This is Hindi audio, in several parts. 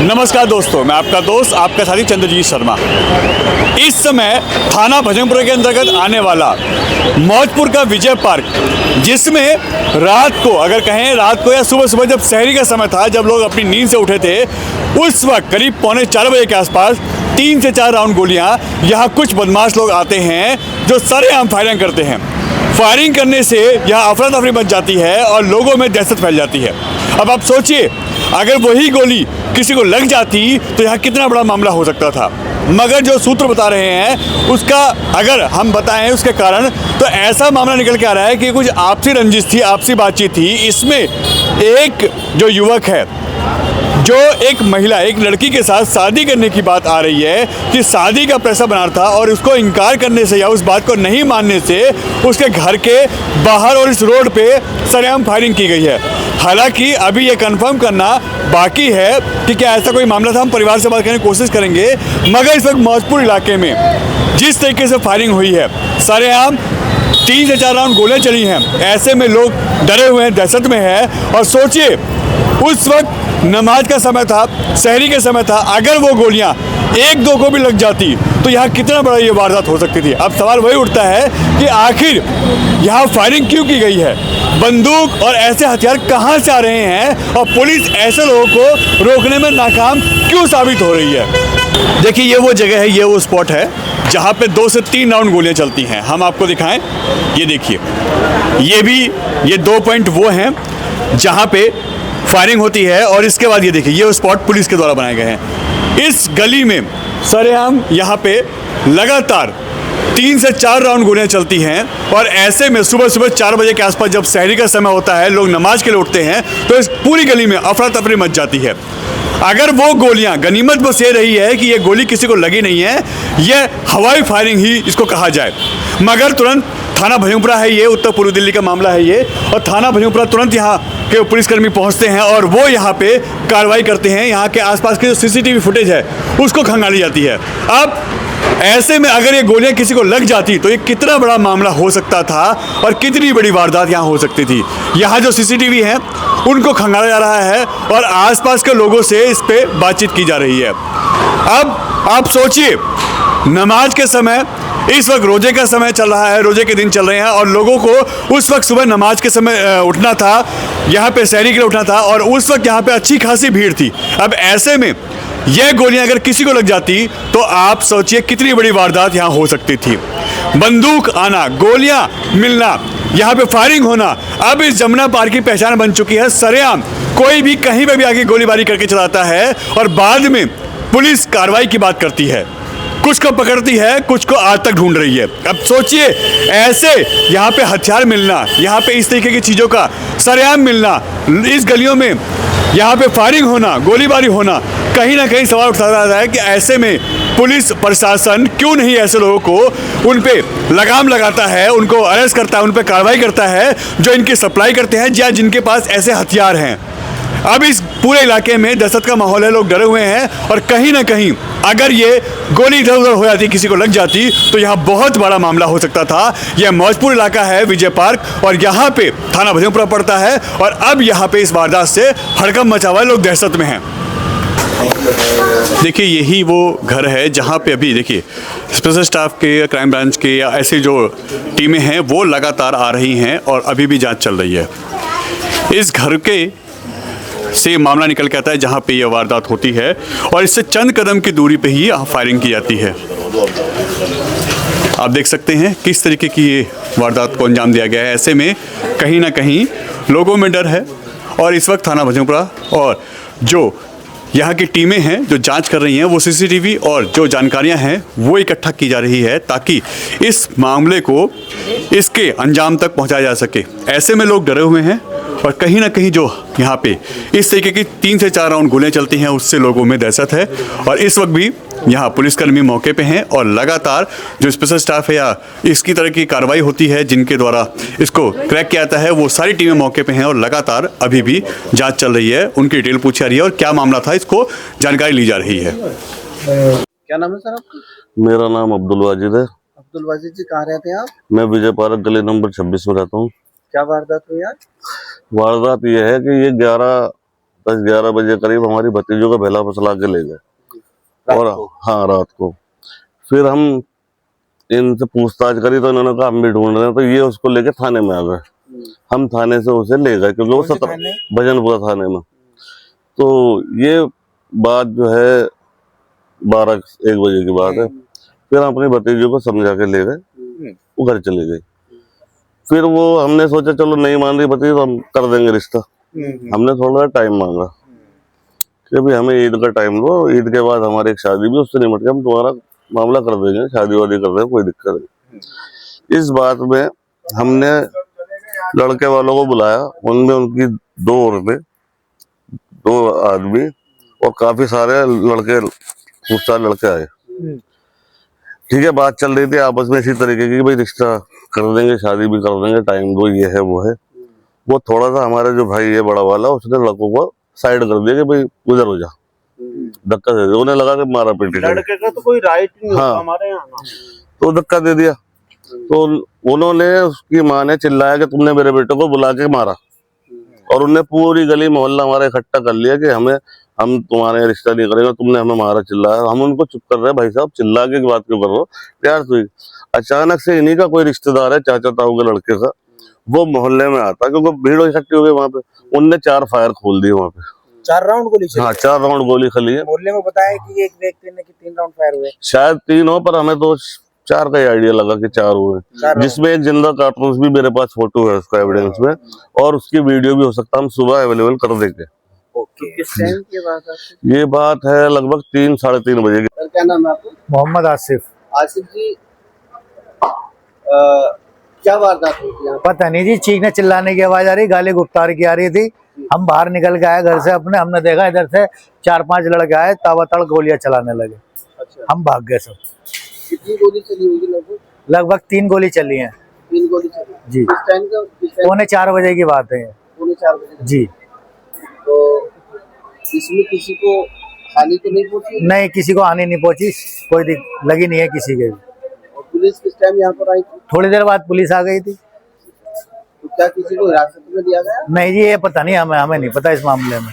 नमस्कार दोस्तों, मैं आपका दोस्त आपका साथी चंद्रजीत शर्मा। इस समय थाना भजनपुर के अंतर्गत आने वाला मौजपुर का विजय पार्क, जिसमें रात को अगर कहें रात को या सुबह सुबह जब शहरी का समय था, जब लोग अपनी नींद से उठे थे, उस वक्त करीब 3:45 बजे के आसपास 3 से 4 राउंड गोलियां यहाँ कुछ बदमाश लोग आते हैं जो सरेआम फायरिंग करते हैं। फायरिंग करने से यहाँ अफरा तफरी मच जाती है और लोगों में दहशत फैल जाती है। अब आप सोचिए, अगर वही गोली किसी को लग जाती तो यहाँ कितना बड़ा मामला हो सकता था। मगर जो सूत्र बता रहे हैं उसका अगर हम बताएं उसके कारण, तो ऐसा मामला निकल के आ रहा है कि कुछ आपसी रंजिश थी, आपसी बातचीत थी। इसमें एक जो युवक है, जो एक महिला, एक लड़की के साथ शादी करने की बात आ रही है कि शादी का प्रेशर बना था और उसको इनकार करने से या उस बात को नहीं मानने से उसके घर के बाहर और इस रोड पे सरेआम फायरिंग की गई है। हालांकि अभी ये कंफर्म करना बाकी है कि क्या ऐसा कोई मामला था। हम परिवार से बात करने की कोशिश करेंगे। मगर इस वक्त मौजपुर इलाके में जिस तरीके से फायरिंग हुई है, सरेआम 3 से 4 राउंड गोलियां चली हैं, ऐसे में लोग डरे हुए हैं, दहशत में है। और सोचिए, उस वक्त नमाज का समय था, शहरी के समय था, अगर वो गोलियां एक दो को भी लग जाती तो यहाँ कितना बड़ा ये वारदात हो सकती थी। अब सवाल वही उठता है कि आखिर यहाँ फायरिंग क्यों की गई है, बंदूक और ऐसे हथियार कहाँ से आ रहे हैं और पुलिस ऐसे लोगों को रोकने में नाकाम क्यों साबित हो रही है। देखिए, ये वो जगह है, ये वो स्पॉट है जहाँ पे 2 से 3 राउंड गोलियाँ चलती हैं। हम आपको दिखाएं, ये देखिए, ये 2 पॉइंट वो हैं जहाँ पे फायरिंग होती है। और इसके बाद ये देखिए, ये स्पॉट पुलिस के द्वारा बनाए गए हैं। इस गली में सरेआम यहाँ पे लगातार 3 से 4 राउंड गोलियां चलती हैं। और ऐसे में सुबह सुबह 4 बजे के आसपास जब शहरी का समय होता है, लोग नमाज के लिए उठते हैं, तो इस पूरी गली में अफरा तफरी मच जाती है। अगर वो गोलियां, गनीमत बस ये रही है कि ये गोली किसी को लगी नहीं है, ये हवाई फायरिंग ही इसको कहा जाए। मगर तुरंत थाना भजनपुरा है, ये उत्तर पूर्व दिल्ली का मामला है ये, और थाना भजनपुरा तुरंत यहाँ के पुलिसकर्मी पहुँचते हैं और वो यहाँ पे कार्रवाई करते हैं। यहाँ के आसपास की जो सीसीटीवी फुटेज है उसको खंगाली जाती है। अब ऐसे में अगर ये गोलियां किसी को लग जाती तो ये कितना बड़ा मामला हो सकता था और कितनी बड़ी वारदात यहाँ हो सकती थी। यहाँ जो सीसीटीवी हैं उनको खंगाला जा रहा है और आसपास के लोगों से इस पे बातचीत की जा रही है। अब आप सोचिए, नमाज के समय, इस वक्त रोजे का समय चल रहा है, रोजे के दिन चल रहे हैं और लोगों को उस वक्त सुबह नमाज के समय उठना था, यहाँ पे शहरी के लिए उठना था और उस वक्त यहाँ पे अच्छी खासी भीड़ थी। अब ऐसे में यह गोलियां अगर किसी को लग जाती तो आप सोचिए कितनी बड़ी वारदात यहाँ हो सकती थी। बंदूक आना, गोलियां मिलना, यहाँ पे फायरिंग होना, अब इस जमुना पार की पहचान बन चुकी है। सरेआम कोई भी कहीं पे भी आगे गोलीबारी करके चलाता है और बाद में पुलिस कार्रवाई की बात करती है, कुछ को पकड़ती है, कुछ को आज तक ढूंढ रही है। अब सोचिए, ऐसे यहाँ पे हथियार मिलना, यहाँ पे इस तरीके की चीज़ों का सरेआम मिलना, इस गलियों में यहाँ पे फायरिंग होना, गोलीबारी होना, कहीं ना कहीं सवाल उठा रहा है कि ऐसे में पुलिस प्रशासन क्यों नहीं ऐसे लोगों को उन पे लगाम लगाता है, उनको अरेस्ट करता है, उन पे कार्रवाई करता है जो इनकी सप्लाई करते हैं या जिनके पास ऐसे हथियार हैं। अब इस पूरे इलाके में दहशत का माहौल है, लोग डरे हुए हैं और कहीं ना कहीं अगर ये गोली इधर उधर हो जाती, किसी को लग जाती, तो यहाँ बहुत बड़ा मामला हो सकता था। यह मौजपुर इलाका है, विजय पार्क, और यहाँ पे थाना भजनपुरा पड़ता है और अब यहाँ पे इस वारदात से हड़कंप मचा हुआ है, लोग दहशत में हैं। देखिए, यही वो घर है जहाँ पे अभी देखिए स्पेशल स्टाफ के, क्राइम ब्रांच के या ऐसे जो टीमें हैं वो लगातार आ रही हैं और अभी भी जांच चल रही है। इस घर के से मामला निकल के आता है जहाँ पे यह वारदात होती है और इससे चंद कदम की दूरी पे ही फायरिंग की जाती है। आप देख सकते हैं किस तरीके की ये वारदात को अंजाम दिया गया है। ऐसे में कहीं ना कहीं लोगों में डर है और इस वक्त थाना भजनपुरा और जो यहाँ की टीमें हैं जो जांच कर रही हैं, वो सीसीटीवी और जो जानकारियाँ हैं वो इकट्ठा की जा रही है ताकि इस मामले को इसके अंजाम तक पहुँचाया जा सके। ऐसे में लोग डरे हुए हैं और कहीं ना कहीं जो यहाँ पे इस तरीके की 3 से 4 राउंड गोलियां चलती हैं उससे लोगों में दहशत है। और इस वक्त भी यहाँ पुलिसकर्मी मौके पे हैं और लगातार जो स्पेशल स्टाफ है या इसकी तरह की कार्रवाई होती है जिनके द्वारा इसको क्रैक किया जाता है, वो सारी टीमें मौके पे हैं और लगातार अभी भी जांच चल रही है, उनकी डिटेल पूछी जा रही है और क्या मामला था इसको जानकारी ली जा रही है। क्या नाम है सर आपका? मेरा नाम अब्दुल वाजिद है। अब्दुल वाजिद जी, कहाँ रहते हैं आप? मैं विजय पार्क गली नंबर 26 में रहता हूँ। क्या वारदात हुई आज? वारदात यह है कि ये 11 10-11 बजे करीब हमारी भतीजों का बेला फसला के ले गए। और हाँ, रात को फिर हम इनसे पूछताछ करी तो इन्होंने कहा हम भी ढूंढ रहे हैं, तो ये उसको लेके थाने में आ गए। हम थाने से उसे ले गए क्योंकि वो 17 भजनपुरा थाने में। तो ये बात जो है 12-1 बजे की बात है। फिर हम अपनी भतीजों को समझा के ले गए, वो घर चले गई। फिर वो हमने सोचा चलो नहीं मान रही भतीजी तो हम कर देंगे रिश्ता। हमने थोड़ा टाइम मांगा कि भाई हमें ईद का टाइम दो, ईद के बाद हमारी एक शादी भी, उससे निपट के हम तुम्हारा मामला कर देंगे, शादी वादी कर देंगे, कोई दिक्कत नहीं। इस बात में हमने लड़के वालों को बुलाया, उनमें उनकी 2 औरतें, 2 आदमी और काफी सारे लड़के, खूब सारे लड़के आए। ठीक है, बात चल रही थी आपस में इसी तरीके की, भाई रिश्ता कर देंगे, शादी भी कर देंगे, टाइम दो, ये है वो है। वो थोड़ा सा हमारा जो भाई है बड़ा वाला, उसने लड़कों को साइड कर दिया कि भाई गुजर हो जा, धक्का दे दिया। उन्हें लगा कि मारा पीटी, लड़के का तो कोई राइट नहीं होता हमारे यहाँ, तो धक्का दे दिया। तो उन्होंने, उसकी माँ ने चिल्लाया कि तुमने मेरे बेटे को बुला के मारा, और उनने पूरी गली मोहल्ला हमारा इकट्ठा कर लिया कि हम तुम्हारे यहाँ रिश्ता नहीं करेंगे, तुमने हमें मारा, चिल्लाया। हम उनको चुप कर रहे हैं, भाई साहब चिल्ला के बात क्यों कर रहे हो, प्यार से। अचानक से इन्हीं का कोई रिश्तेदार है, चाचा ताऊ के लड़के का, वो मोहल्ले में आता, क्योंकि भीड़ इकट्ठी हो गई वहां पे, उनने 4 फायर खोल दिए वहां पे। 4 राउंड गोली चली? हाँ, 4 राउंड गोली खली है। मोहल्ले में बताया कि एक व्यक्ति ने कि 3 राउंड फायर हुए, शायद 3 हो, पर हमें तो 4 का ही आइडिया लगा कि 4 हुए, जिसमें एक जिंदा कारतूस भी मेरे पास फोटो है उसका एविडेंस में, और उसकी वीडियो भी हो सकता है, हम सुबह अवेलेबल कर देंगे। किस टाइम की बात है? ये बात है लगभग 3-3:30 बजे की। सर क्या नाम है आपका? मोहम्मद आसिफ। आसिफ जी, क्या वारदात हुई थी यहाँ? पता नहीं जी, चीखने चिल्लाने की आवाज आ रही, गाली गुफ्तारी की आ रही थी। हम बाहर निकल के आए घर से अपने, हमने देखा इधर से 4-5 लड़के आए, ताबड़तोड़ गोलियां चलाने लगे। अच्छा, हम भाग गए सब। कितनी गोली चली होगी लगभग? लगभग 3 गोली चली हैं 3 गोली चली जी। किस टाइम का? 3:45 बजे की बात है ये। 3:45 बजे जी। तो इसमें किसी को हानि तो नहीं पहुंची? नहीं, किसी को हानि नहीं पहुंची, कोई लगी नहीं है किसी के भी। और पुलिस किस टाइम यहाँ पर आई थी? थोड़ी देर बाद पुलिस आ गई थी। तो क्या किसी को हिरासत में लिया गया? नहीं जी, ये पता नहीं, हमें नहीं पता इस मामले में।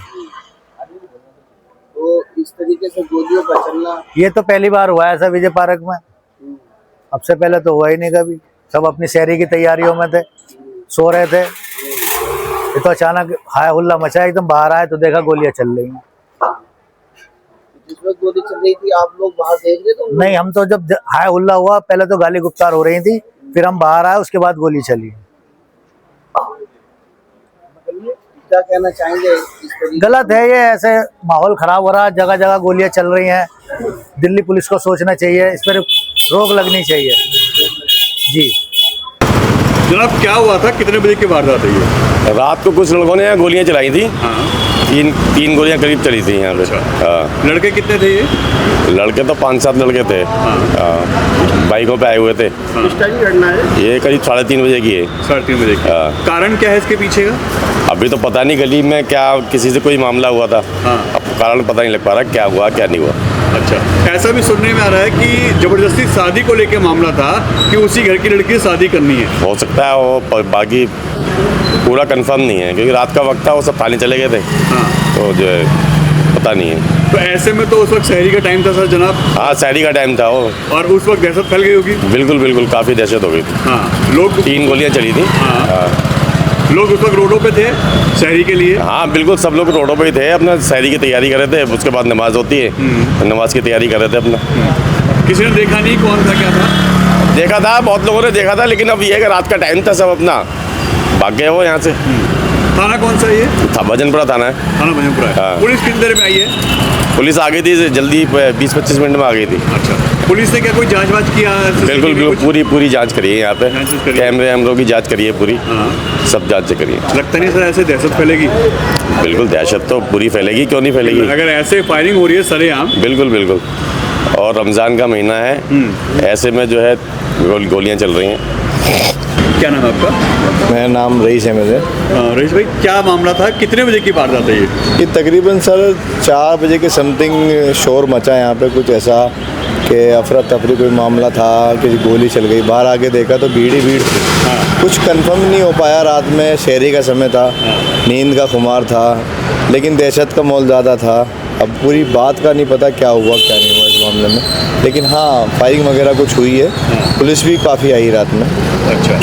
तो इस तरीके से गोलियों का चलना, ये तो पहली बार हुआ है ऐसा विजय पार्क में, अब से पहले तो हुआ ही नहीं कभी। सब अपनी शहरी की तैयारियों में थे, सो रहे थे, ये तो अचानक हाय हुल्ला मचा, एकदम बाहर आए तो देखा गोलियां चल रही हैं। जिसमें गोली चल रही थी आप लोग बाहर देख रहे थे? नहीं, हम तो जब हाय हुल्ला हुआ, पहले तो गाली गुफ्तार हो रही थी, फिर हम बाहर आए, उसके बाद गोली चली। क्या कहना चाहेंगे इस तरीके? गलत है ये, ऐसे माहौल खराब हो रहा है, जगह जगह गोलियां चल रही हैं। दिल्ली पुलिस को सोचना चाहिए, इस पर रोक लगनी चाहिए जी। जनाब क्या हुआ था, कितने बजे की वारदात है ये? रात को कुछ लोगों ने यहाँ गोलियां चलाई थी। तीन गोलियां करीब चली थी यहाँ पे। हाँ। लड़के कितने थे ये? लड़के तो 5-7 लड़के थे। बाइकों पे आए हुए थे। किस टाइम की घटना है? ये करीब 3:30 बजे की है। 3:30 बजे की। हाँ। कारण क्या है इसके पीछे का? अभी तो पता नहीं गली में क्या किसी से कोई मामला हुआ था। अब कारण पता नहीं लग पा रहा क्या हुआ क्या नहीं हुआ। अच्छा, ऐसा भी सुनने में आ रहा है कि जबरदस्ती शादी को लेके मामला था कि उसी घर की लड़की से शादी करनी है। हो सकता है वो, पर बाकी पूरा कंफर्म नहीं है क्योंकि रात का वक्त था, वो सब थाने चले गए थे। तो जो है पता नहीं है। तो ऐसे में तो उस वक्त शहरी का टाइम था सर जनाब? हाँ, शहरी का टाइम था वो। और उस वक्त दहशत फैल गई होगी? बिल्कुल बिल्कुल, काफ़ी दहशत हो गई थी। हाँ, लोग 3 गोलियां चली थी। लोग उस वक्त रोडों पे थे शहरी के लिए? हाँ बिल्कुल, सब लोग रोडों पे ही थे, अपना शहरी की तैयारी कर रहे थे। उसके बाद नमाज होती है, नमाज की तैयारी कर रहे थे अपना। किसी ने देखा नहीं कौन था क्या था? देखा था, बहुत लोगों ने देखा था, लेकिन अब ये है कि रात का टाइम था, सब अपना भाग गए वो यहाँ से। थाना कौन सा ये? भजनपुरा थाना है। थाना भजनपुरा है। हाँ। पुलिस कितनी देर में आई है? पुलिस आ गई थी जल्दी, 20-25 मिनट में आ गई थी। अच्छा, पुलिस ने क्या कोई जांच वाच किया? बिल्कुल बिल्कुल, पूरी जांच करी है यहाँ पे। कैमरों की जांच करी है पूरी। सब जांच करी है। लगता नहीं सर ऐसे दहशत फैलेगी? बिल्कुल, दहशत तो पूरी फैलेगी, क्यों नहीं फैलेगी। अगर ऐसे फायरिंग हो रही है सरेआम? बिल्कुल बिल्कुल, और रमज़ान का महीना है, ऐसे में जो है गोलियाँ चल रही हैं। क्या नाम है आपका? मेरा नाम रईस है मेरे। रईस भाई, क्या मामला था, कितने बजे की वारदात है ये? तकरीबन सर 4 बजे के समथिंग शोर मचा यहाँ पे, कुछ ऐसा कि अफरा तफरी कोई मामला था कि गोली चल गई। बाहर आके देखा तो भीड़ ही भीड़ थी। कुछ कंफर्म नहीं हो पाया, रात में शहरी का समय था, नींद का खुमार था, लेकिन दहशत का माहौल ज़्यादा था। अब पूरी बात का नहीं पता क्या हुआ क्या नहीं हुआ इस मामले में, लेकिन हाँ फायरिंग वगैरह कुछ हुई है। पुलिस भी काफ़ी आई रात में। अच्छा,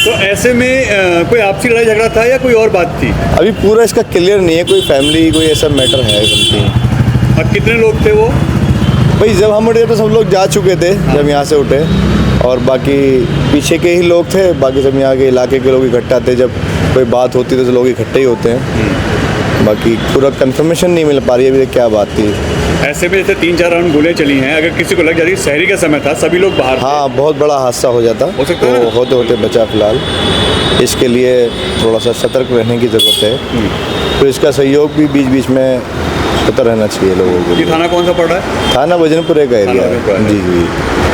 तो ऐसे में कोई आपसी लड़ाई झगड़ा था या कोई और बात थी? अभी पूरा इसका क्लियर नहीं है, कोई फैमिली कोई ऐसा मैटर है समथिंग। और कितने लोग थे वो? भाई जब हम उठे तो सब लोग जा चुके थे, जब यहाँ से उठे, और बाकी पीछे के ही लोग थे। बाकी सब यहाँ के इलाके के लोग इकट्ठा थे, जब कोई बात होती है तो लोग इकट्ठे ही होते हैं। बाकी पूरा कंफर्मेशन नहीं मिल पा रही है अभी क्या बात थी। ऐसे में जैसे 3-4 राउंड गोलियां चली हैं, अगर किसी को लग जाती, शहरी का समय था, सभी लोग बाहर थे। हाँ बहुत बड़ा हादसा हो जाता, हो सकता है तो ना? होते होते बचा फिलहाल। इसके लिए थोड़ा सा सतर्क रहने की ज़रूरत है। तो इसका सहयोग भी बीच बीच में होता रहना चाहिए लोगों को। ये थाना कौन सा पड़ रहा है? थाना भजनपुरे का एरिया थाना भजनपुरा है। है। जी जी।